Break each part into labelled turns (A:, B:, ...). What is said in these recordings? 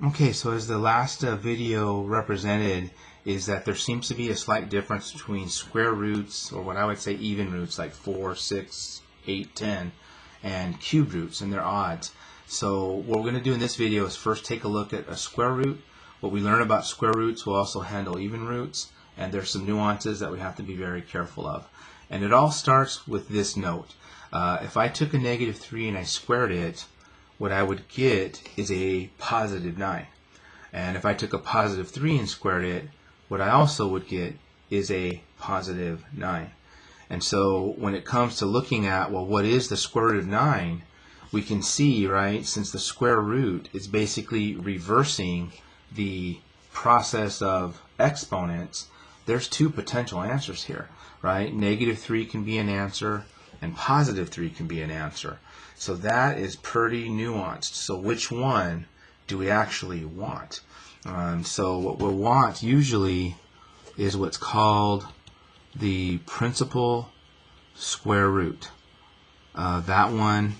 A: Okay, so as the last video represented is that there seems to be a slight difference between square roots, or what I would say even roots, like 4, 6, 8, 10, and cube roots and their odds. So what we're going to do in this video is first take a look at a square root. What we learn about square roots will also handle even roots, and there's some nuances that we have to be very careful of. And it all starts with this note. If I took a negative 3 and I squared it, what I would get is a positive 9. And if I took a positive 3 and squared it, what I also would get is a positive 9. And so when it comes to looking at, well, what is the square root of 9, we can see, right, since the square root is basically reversing the process of exponents, there's two potential answers here, right? Negative 3 can be an answer, and positive 3 can be an answer. So that is pretty nuanced. So which one do we actually want? So what we want usually is what's called the principal square root. That one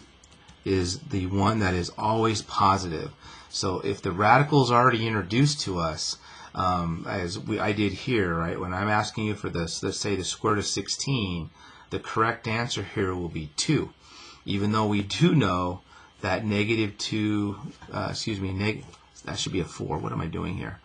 A: is the one that is always positive. So if the radical is already introduced to us, I did here, right? When I'm asking you for this, let's say the square root of 16, the correct answer here will be 2. Even though we do know that negative 2, that should be a 4. What am I doing here?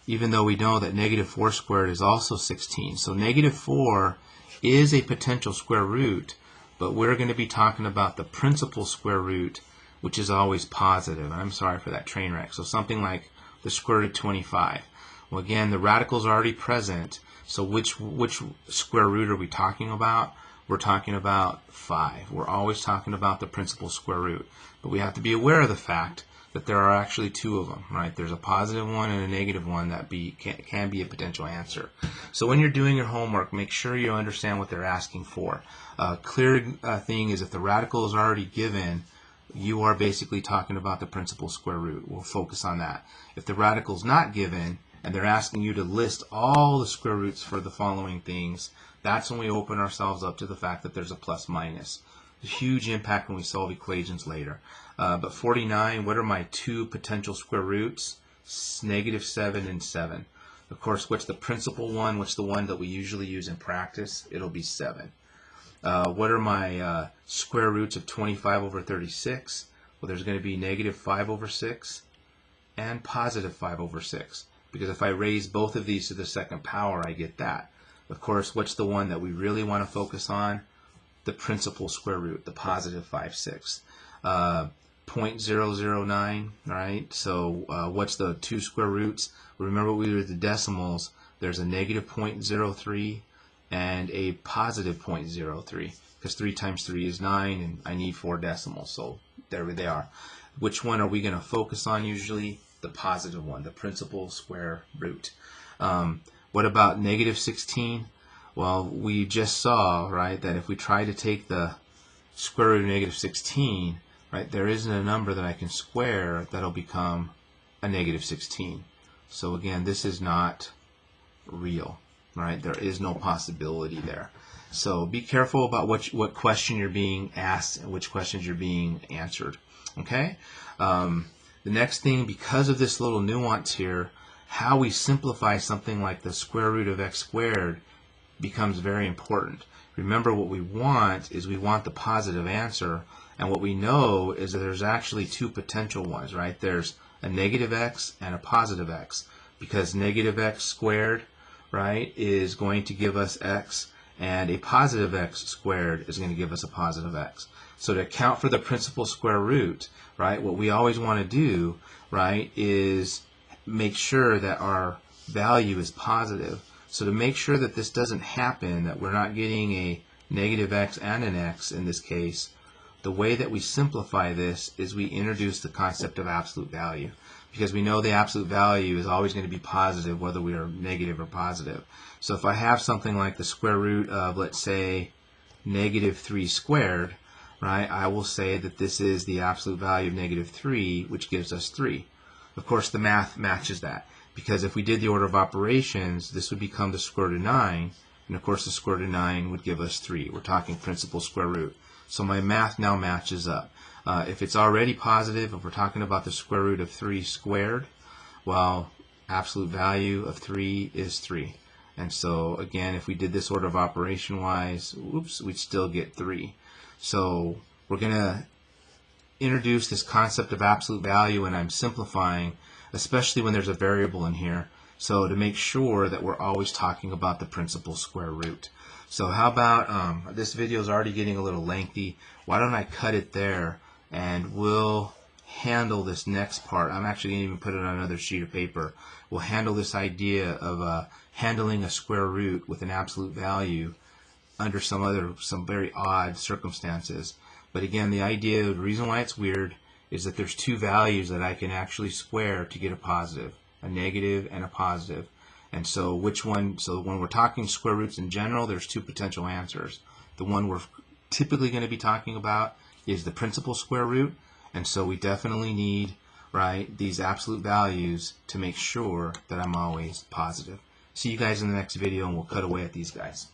A: Even though we know that negative 4 squared is also 16. So negative 4 is a potential square root, but we're going to be talking about the principal square root, which is always positive. I'm sorry for that train wreck. So something like the square root of 25. Well, again, the radical is already present. So which square root are we talking about? We're talking about 5. We're always talking about the principal square root. But we have to be aware of the fact that there are actually two of them, right? There's a positive one and a negative one that can be a potential answer. So when you're doing your homework, make sure you understand what they're asking for. Clear thing is if the radical is already given, you are basically talking about the principal square root. We'll focus on that. If the radical is not given, and they're asking you to list all the square roots for the following things, that's when we open ourselves up to the fact that there's a plus minus. A huge impact when we solve equations later. But 49, what are my two potential square roots? Negative 7 and 7. Of course, what's the principal one? What's the one that we usually use in practice? It'll be 7. What are my square roots of 25 over 36? Well, there's going to be negative 5 over 6 and positive 5 over 6. Because if I raise both of these to the second power, I get that. Of course, what's the one that we really want to focus on? The principal square root, the positive 5/6. 0.009, right? So what's the two square roots? Remember we were the decimals. There's a negative 0.03 and a positive 0.03, because 3 times 3 is 9, and I need 4 decimals. So there they are. Which one are we going to focus on usually? The positive one, the principal square root. What about negative 16? Well, we just saw, right, that if we try to take the square root of negative 16, right, there isn't a number that I can square that'll become a negative 16. So again, this is not real, right? There is no possibility there. So be careful about what question you're being asked and which questions you're being answered. Okay? The next thing, because of this little nuance here, how we simplify something like the square root of x squared becomes very important. Remember, what we want is we want the positive answer, and what we know is that there's actually two potential ones, right? There's a negative x and a positive x, because negative x squared, right, is going to give us x, and a positive x squared is going to give us a positive x. So to account for the principal square root, right, what we always want to do, right, is make sure that our value is positive. So to make sure that this doesn't happen, that we're not getting a negative x and an x in this case, the way that we simplify this is we introduce the concept of absolute value, because we know the absolute value is always going to be positive whether we are negative or positive. So if I have something like the square root of, let's say, negative 3 squared, right, I will say that this is the absolute value of negative 3, which gives us 3. Of course, the math matches that, because if we did the order of operations, this would become the square root of 9, and of course the square root of 9 would give us 3. We're talking principal square root. So my math now matches up. If it's already positive, if we're talking about the square root of 3 squared, well, absolute value of 3 is 3. And so again, if we did this order of operation wise, we'd still get 3. So we're going to introduce this concept of absolute value, and I'm simplifying, especially when there's a variable in here, so to make sure that we're always talking about the principal square root. So how about, this video is already getting a little lengthy, why don't I cut it there and we'll handle this next part. I'm actually going to even put it on another sheet of paper. We'll handle this idea of handling a square root with an absolute value under some very odd circumstances. But again, the reason why it's weird is that there's two values that I can actually square to get a positive, a negative and a positive. And so when we're talking square roots in general, there's two potential answers. The one we're typically going to be talking about is the principal square root, and so we definitely need, right, these absolute values to make sure that I'm always positive. See you guys in the next video, and we'll cut away at these guys.